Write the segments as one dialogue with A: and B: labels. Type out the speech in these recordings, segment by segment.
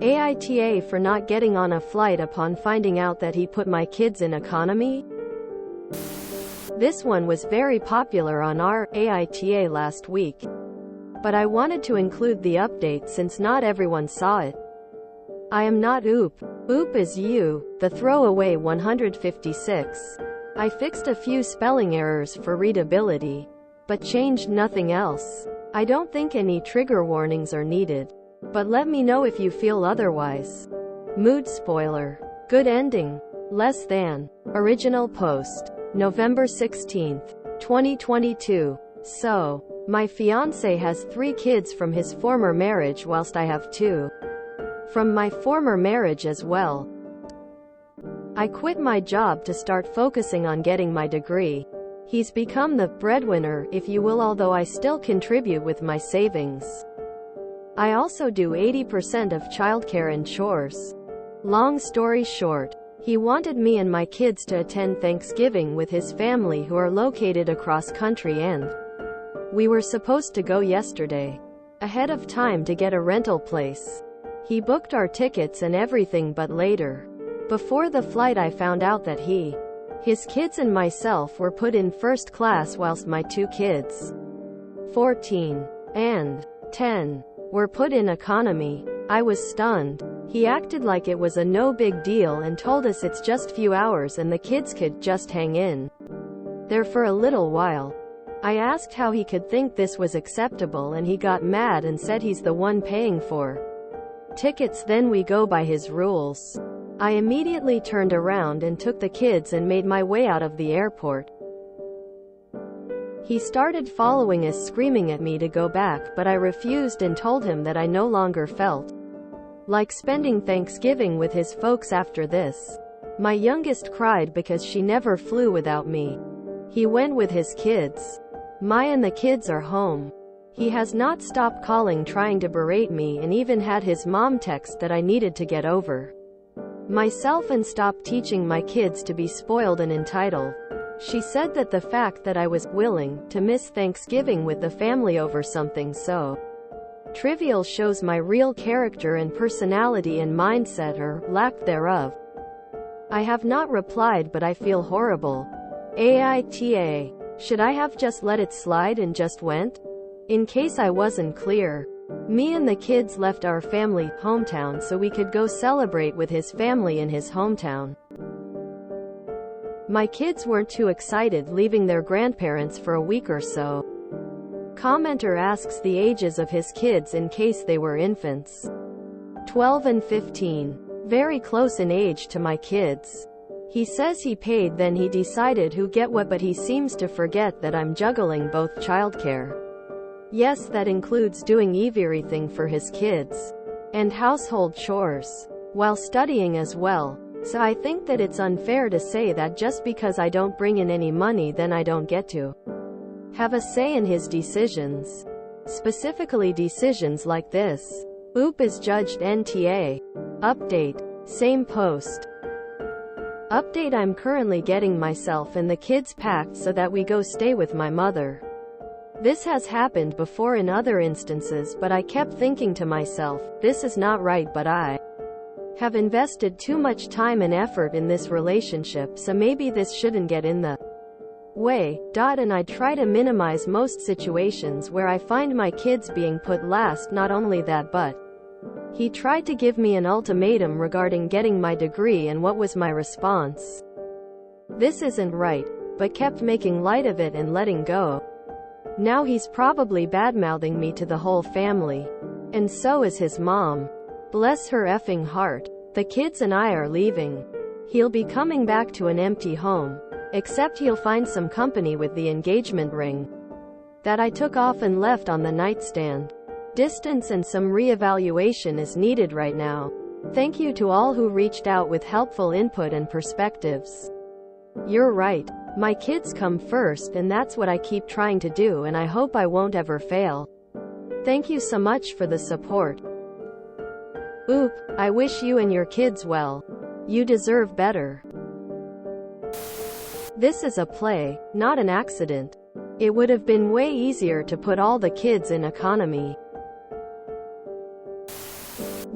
A: AITA for not getting on a flight upon finding out that he put my kids in economy? This one was very popular on our AITA last week. But I wanted to include the update since not everyone saw it. I am not OOP. OOP is you, the throwaway 156. I fixed a few spelling errors for readability, but changed nothing else. I don't think any trigger warnings are needed. But let me know if you feel otherwise. Mood spoiler. Good ending. Less than. Original post. November 16th, 2022. So, my fiancé has 3 kids from his former marriage whilst I have 2 from my former marriage as well. I quit my job to start focusing on getting my degree. He's become the breadwinner, if you will, although I still contribute with my savings. I also do 80% of childcare and chores. Long story short, he wanted me and my kids to attend Thanksgiving with his family who are located across country, and we were supposed to go yesterday, ahead of time, to get a rental place. He booked our tickets and everything, but later, before the flight, I found out that his kids and myself were put in first class whilst my 2 kids, 14 and 10, were put in economy. I was stunned. He acted like it was a no big deal and told us it's just few hours and the kids could just hang in there for a little while. I asked how he could think this was acceptable, and he got mad and said he's the one paying for tickets, then we go by his rules. I immediately turned around and took the kids and made my way out of the airport. He started following us, screaming at me to go back, but I refused and told him that I no longer felt like spending Thanksgiving with his folks after this. My youngest cried because she never flew without me. He went with his kids. And the kids are home. He has not stopped calling, trying to berate me, and even had his mom text that I needed to get over myself and stop teaching my kids to be spoiled and entitled. She said that the fact that I was willing to miss Thanksgiving with the family over something so trivial shows my real character and personality and mindset, or lack thereof. I have not replied, but I feel horrible. AITA. Should I have just let it slide and just went? In case I wasn't clear, me and the kids left our family hometown so we could go celebrate with his family in his hometown. My kids weren't too excited leaving their grandparents for a week or so. Commenter asks the ages of his kids in case they were infants. 12 and 15. Very close in age to my kids. He says he paid, then he decided who get what, but he seems to forget that I'm juggling both childcare. Yes, that includes doing everything for his kids and household chores while studying as well. So I think that it's unfair to say that just because I don't bring in any money, then I don't get to have a say in his decisions. Specifically decisions like this. OOP is judged NTA. Update. Same post. Update: I'm currently getting myself and the kids packed so that we go stay with my mother. This has happened before in other instances, but I kept thinking to myself, this is not right, but I have invested too much time and effort in this relationship, so maybe this shouldn't get in the way. And I try to minimize most situations where I find my kids being put last. Not only that, but he tried to give me an ultimatum regarding getting my degree, and what was my response? This isn't right, but kept making light of it and letting go. Now he's probably bad-mouthing me to the whole family. And so is his mom. Bless her effing heart. The kids and I are leaving. He'll be coming back to an empty home. Except he'll find some company with the engagement ring that I took off and left on the nightstand. Distance and some reevaluation is needed right now. Thank you to all who reached out with helpful input and perspectives. You're right. My kids come first, and that's what I keep trying to do, and I hope I won't ever fail. Thank you so much for the support. Oop, I wish you and your kids well. You deserve better. This is a play, not an accident. It would have been way easier to put all the kids in economy.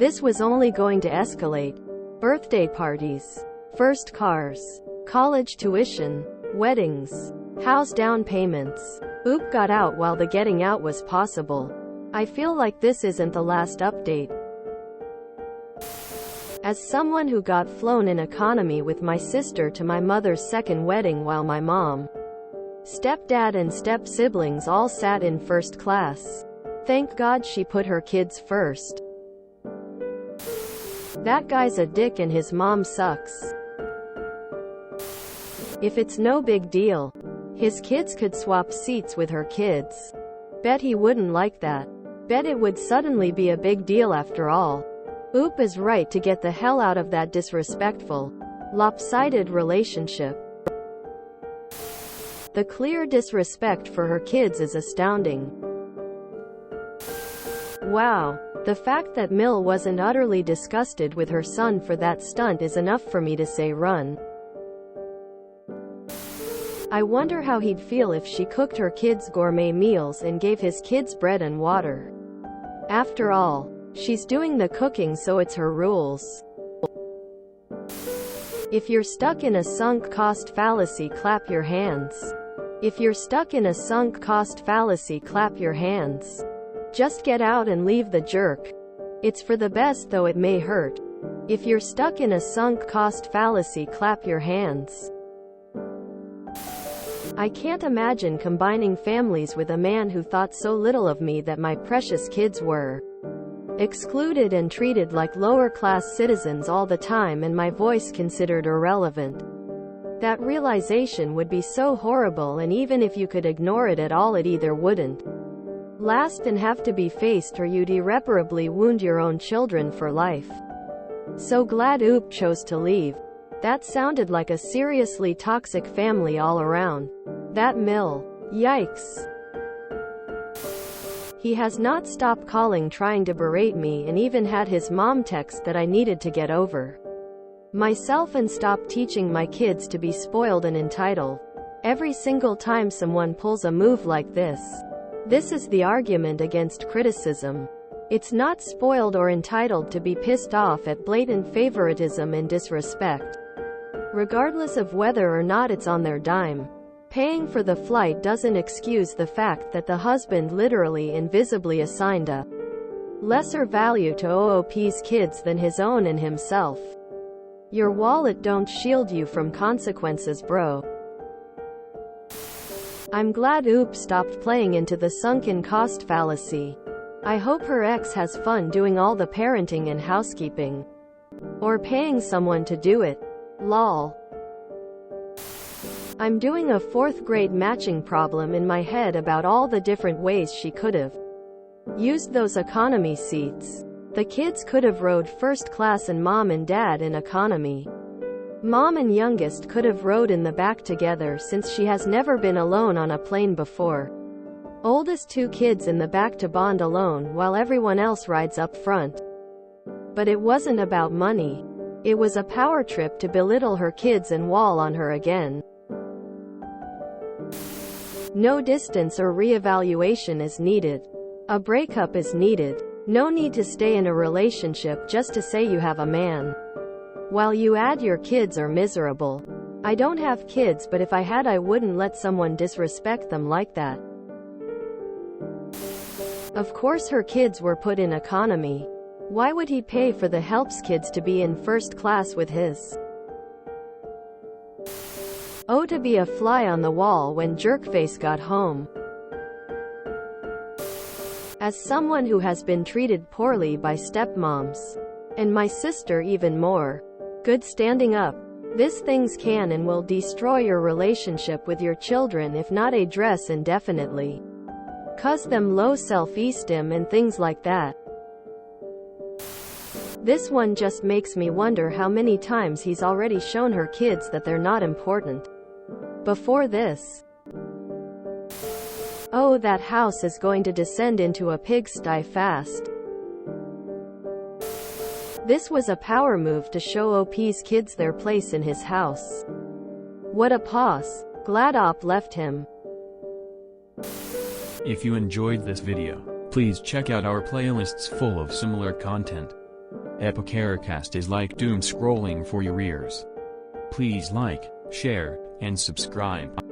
A: This was only going to escalate. Birthday parties, first cars, college tuition, weddings, house down payments. Oop got out while the getting out was possible. I feel like this isn't the last update. As someone who got flown in economy with my sister to my mother's second wedding while my mom, stepdad and step-siblings all sat in first class. Thank God she put her kids first. That guy's a dick and his mom sucks. If it's no big deal, his kids could swap seats with her kids. Bet he wouldn't like that. Bet it would suddenly be a big deal after all. Oop is right to get the hell out of that disrespectful, lopsided relationship. The clear disrespect for her kids is astounding. Wow. The fact that Mill wasn't utterly disgusted with her son for that stunt is enough for me to say run. I wonder how he'd feel if she cooked her kids gourmet meals and gave his kids bread and water. After all, she's doing the cooking, so it's her rules. If you're stuck in a sunk cost fallacy, clap your hands. If you're stuck in a sunk cost fallacy, clap your hands. Just get out and leave the jerk. It's for the best, though it may hurt. If you're stuck in a sunk cost fallacy, clap your hands. I can't imagine combining families with a man who thought so little of me that my precious kids were excluded and treated like lower-class citizens all the time and my voice considered irrelevant. That realization would be so horrible, and even if you could ignore it at all, it either wouldn't last and have to be faced, or you'd irreparably wound your own children for life. So glad Oop chose to leave. That sounded like a seriously toxic family all around. That Mill. Yikes. He has not stopped calling, trying to berate me, and even had his mom text that I needed to get over myself and stop teaching my kids to be spoiled and entitled. Every single time someone pulls a move like this is the argument against criticism. It's not spoiled or entitled to be pissed off at blatant favoritism and disrespect, regardless of whether or not it's on their dime. Paying for the flight doesn't excuse the fact that the husband literally and visibly assigned a lesser value to OOP's kids than his own and himself. Your wallet don't shield you from consequences, bro. I'm glad Oop stopped playing into the sunken cost fallacy. I hope her ex has fun doing all the parenting and housekeeping. Or paying someone to do it. Lol. I'm doing a 4th grade matching problem in my head about all the different ways she could have used those economy seats. The kids could have rode first class and mom and dad in economy. Mom and youngest could have rode in the back together, since she has never been alone on a plane before. Oldest 2 kids in the back to bond alone while everyone else rides up front. But it wasn't about money. It was a power trip to belittle her kids and wall on her again. No distance or reevaluation is needed. A breakup is needed. No need to stay in a relationship just to say you have a man, while you add your kids are miserable. I don't have kids, but if I had, I wouldn't let someone disrespect them like that. Of course her kids were put in economy. Why would he pay for the helps kids to be in first class with his? Oh, to be a fly on the wall when Jerkface got home. As someone who has been treated poorly by stepmoms, and my sister even more, good standing up. These things can and will destroy your relationship with your children if not addressed indefinitely. Cause them low self-esteem and things like that. This one just makes me wonder how many times he's already shown her kids that they're not important before this. Oh, that house is going to descend into a pigsty fast. This was a power move to show OP's kids their place in his house. What a pause. Glad OP left him.
B: If you enjoyed this video, please check out our playlists full of similar content. Epicaricast is like doom scrolling for your ears. Please like, share, and subscribe.